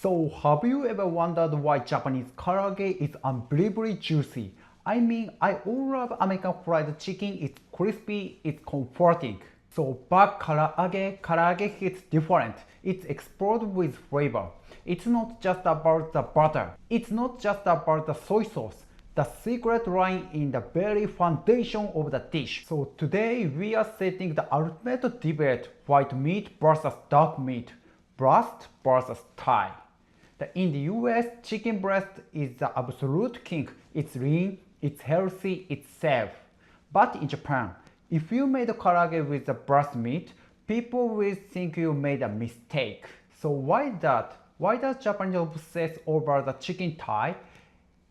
So have you ever wondered why Japanese karaage is unbelievably juicy? I mean, I all love American fried chicken, it's crispy, it's comforting. But karaage hits different. It's exploded with flavor. It's not just about the butter. It's not just about the soy sauce. The secret lying in the very foundation of the dish. So today we are setting the ultimate debate: white meat versus dark meat, breast versus thigh. In the US, chicken breast is the absolute king. It's lean, it's healthy, it's safe. But in Japan, if you made a karaage with the breast meat, people will think you made a mistake. So why that? Why does Japan obsess over the chicken thigh?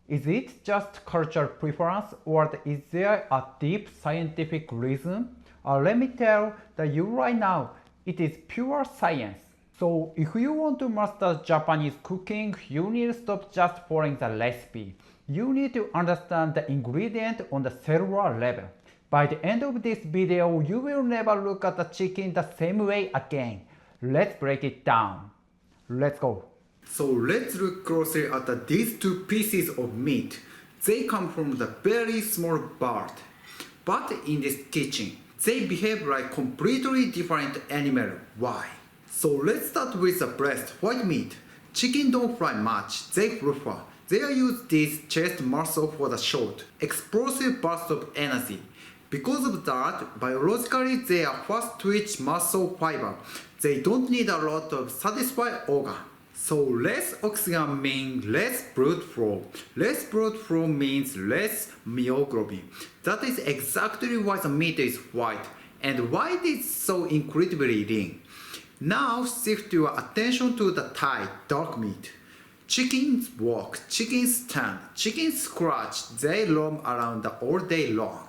Is it just cultural preference, or is there a deep scientific reason? Let me tell you right now, it is pure science. So if you want to master Japanese cooking, you need to stop just following the recipe. You need to understand the ingredient on the cellular level. By the end of this video, you will never look at the chicken the same way again. Let's break it down. Let's go. So let's look closely at these two pieces of meat. They come from the very small bird. But in this kitchen, they behave like completely different animals. Why? So let's start with the breast, white meat. Chicken don't fry much, they prefer. They use this chest muscle for the short, explosive burst of energy. Because of that, biologically they are fast twitch muscle fiber. They don't need a lot of satisfied organ. So less oxygen means less blood flow. Less blood flow means less myoglobin. That is exactly why the meat is white and why it is so incredibly lean. Now shift your attention to the thigh, dark meat. Chickens walk, chickens stand, chickens scratch, they roam around all day long.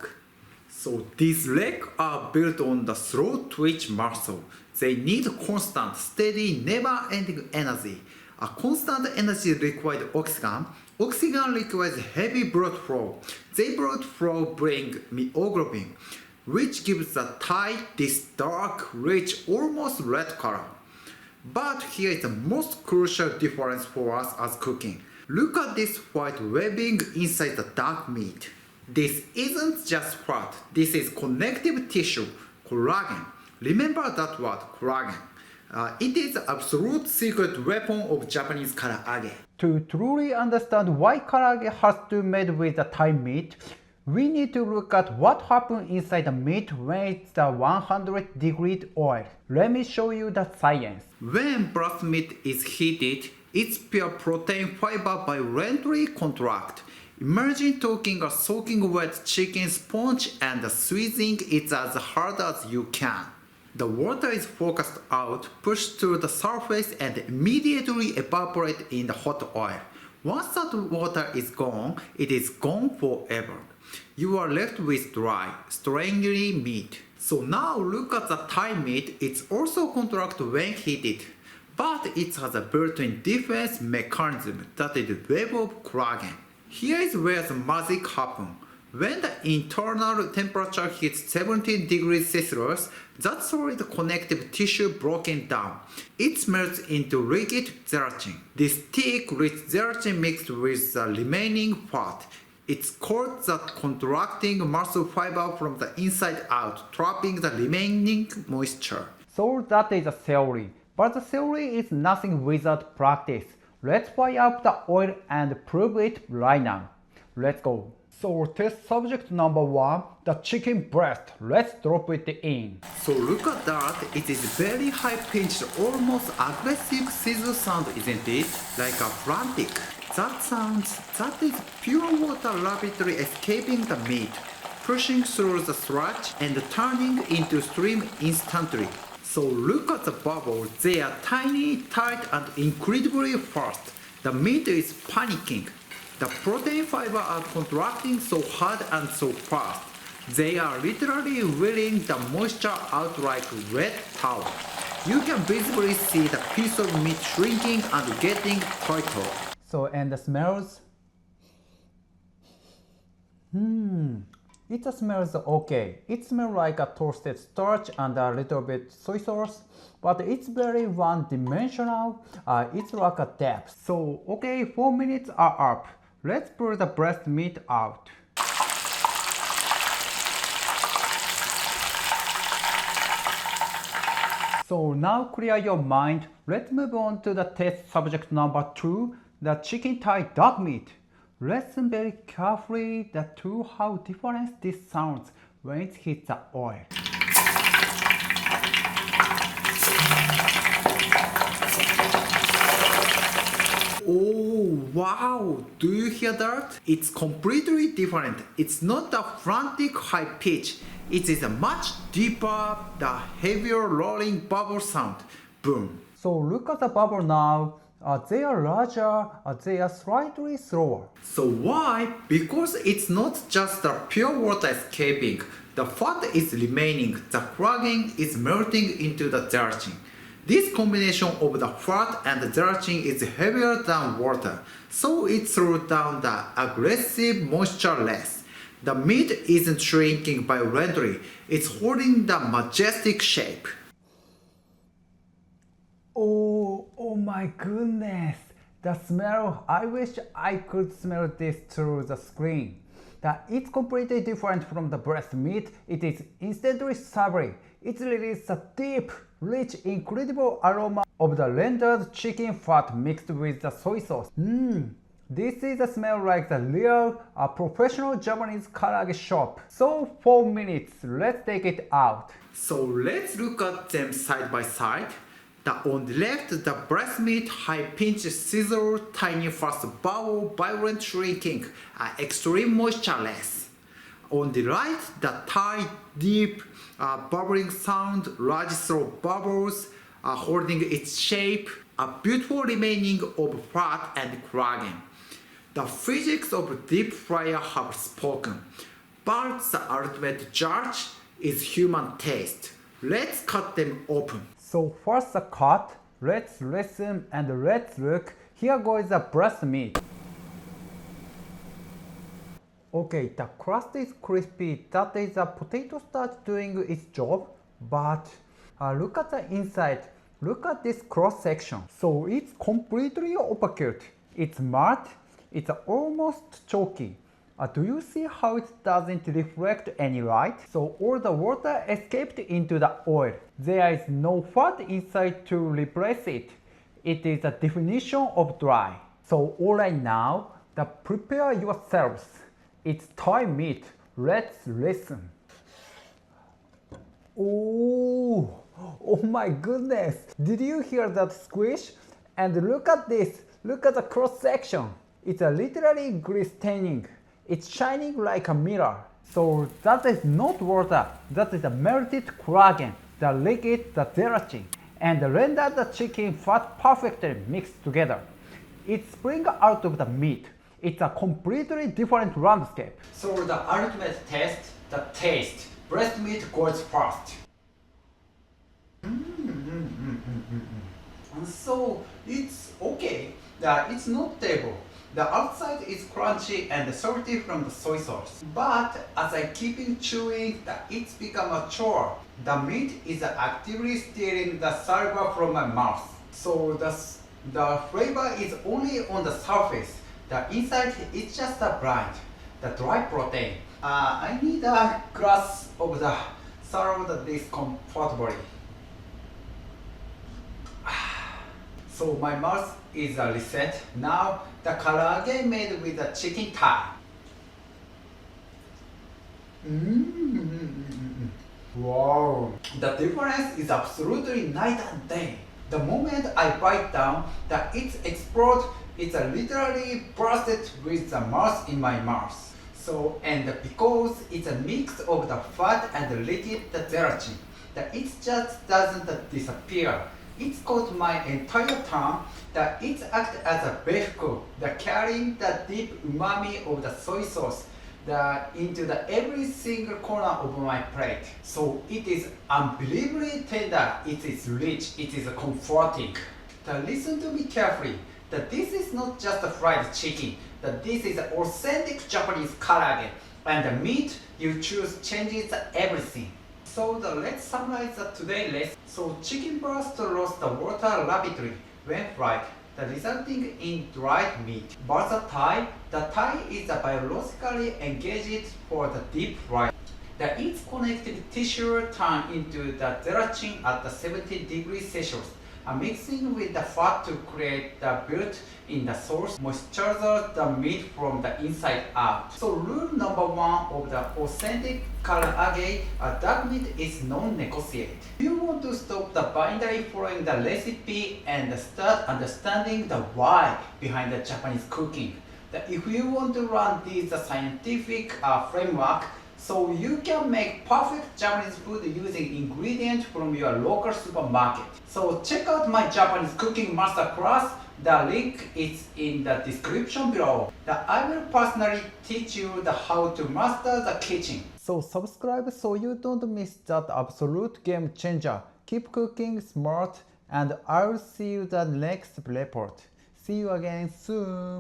So these legs are built on the slow twitch muscle. They need constant, steady, never-ending energy. A constant energy requires oxygen. Oxygen requires heavy blood flow. The blood flow brings myoglobin, which gives the thigh this dark, rich, almost red color. But here is the most crucial difference for us as cooking. Look at this white webbing inside the dark meat. This isn't just fat, this is connective tissue, collagen. Remember that word, collagen. It is the absolute secret weapon of Japanese karaage. To truly understand why karaage has to be made with the thigh meat, we need to look at what happens inside the meat when it's the 100-degree oil. Let me show you the science. When breast meat is heated, its pure protein fiber violently contract. Imagine taking a soaking wet chicken sponge and squeezing it as hard as you can. The water is focused out, pushed to the surface and immediately evaporates in the hot oil. Once that water is gone, it is gone forever. You are left with dry, stringy meat. So now look at the thigh meat, it's also contract when heated. But it has a built-in defense mechanism that is web of collagen. Here is where the magic happens. When the internal temperature hits 17 degrees Celsius, that solid connective tissue broken down. It melts into liquid gelatin. This thick, rich gelatin mixed with the remaining fat. It's called the contracting muscle fiber from the inside out, trapping the remaining moisture. So that is a theory. But the theory is nothing without practice. Let's fire up the oil and prove it right now. Let's go. So test subject number 1, the chicken breast. Let's drop it in. So look at that, it is very high pitched, almost aggressive sizzle sound, isn't it? Like a frantic. That is pure water rapidly escaping the meat, pushing through the sludge and turning into steam instantly. So look at the bubbles, they are tiny, tight and incredibly fast. The meat is panicking. The protein fibers are contracting so hard and so fast. They are literally wearing the moisture out like a wet towel. You can visibly see the piece of meat shrinking and getting tighter. So, and the smells? It smells okay. It smells like a toasted starch and a little bit soy sauce. but it's very one-dimensional. It's like a depth. So okay, 4 minutes are up. Let's pull the breast meat out. So now clear your mind. Let's move on to the test subject number 2, the chicken thigh dog meat. Listen very carefully to how different this sounds when it hits the oil. Oh wow, do you hear that? It's completely different. It's not the frantic high pitch. It is a much deeper, the heavier rolling bubble sound. Boom. So look at the bubble now. They are larger, they are slightly slower. So why? Because it's not just the pure water escaping. The fat is remaining. The Collagen is melting into the gelatin. This combination of the fat and the gelatin is heavier than water, so it slows down the aggressive moisture less. The meat isn't shrinking violently, it's holding the majestic shape. Oh my goodness! The smell, I wish I could smell this through the screen. It's completely different from the breast meat. It is instantly savory. It releases a deep, rich, incredible aroma of the rendered chicken fat mixed with the soy sauce. This is a smell like the real professional Japanese karaage shop. So 4 minutes, let's take it out. So let's look at them side by side. On the left, the breast meat, high pinch sizzle, tiny fast bubble, violent shrinking, extreme moistureless. On the right, the thigh, deep, bubbling sound, large slow bubbles, holding its shape, a beautiful remaining of fat and Collagen. The physics of deep fryer have spoken, but the ultimate judge is human taste. Let's cut them open. So first the cut, let's listen and let's look. Here goes the breast meat. Okay, the crust is crispy. That is the potato starch doing its job. But look at the inside. Look at this cross section. So it's completely opaque. It's matte. It's almost chalky. Do you see how it doesn't reflect any light? So all the water escaped into the oil. There is no fat inside to replace it. It is a definition of dry. So alright now, prepare yourselves. It's thigh meat. Let's listen. Oh my goodness. Did you hear that squish? And look at this. Look at the cross section. It's literally glistening. It's shining like a mirror. So that is not water. That is a melted Collagen, the liquid, the gelatin, and rendered the chicken fat perfectly mixed together. It springs out of the meat. It's a completely different landscape. So the ultimate test, the taste. Breast meat goes first. So it's okay. It's not terrible. The outside is crunchy and salty from the soy sauce. But as I keep chewing, it's become a chore. The meat is actively stealing the saliva from my mouth. So the flavor is only on the surface. The inside is just a blind, the dry protein. I need a glass of the salad this comfortably. So my mouth is reset. Now the Karaage made with the chicken thigh. Wow! The difference is absolutely night and day. The moment I bite down, it explodes. It's literally bursted with the mouth in my mouth. So, and because it's a mix of the fat and the liquid, the gelatin, it just doesn't disappear. It's got my entire tongue. It acts as a vehicle, carrying the deep umami of the soy sauce into every single corner of my plate. So it is unbelievably tender. It is rich. It is comforting. Listen to me carefully. This is not just a fried chicken. This is authentic Japanese karaage, and the meat you choose changes everything. Let's summarize the today's lesson. So chicken breast lost the water rapidly when fried, resulting in dried meat. But the thigh is biologically engaged for the deep fry. The its connective tissue turn into the gelatin at the 70 degrees Celsius, mixing with the fat to create the built in the sauce moisturize the meat from the inside out. So rule number 1 of the authentic karaage, dark meat is non-negotiable. You want to stop the binary following the recipe and start understanding the why behind the Japanese cooking. If you want to run this scientific framework, so you can make perfect Japanese food using ingredients from your local supermarket. So check out my Japanese cooking masterclass. The link is in the description below. I will personally teach you how to master the kitchen. So subscribe so you don't miss that absolute game changer. Keep cooking smart and I'll see you the next report. See you again soon.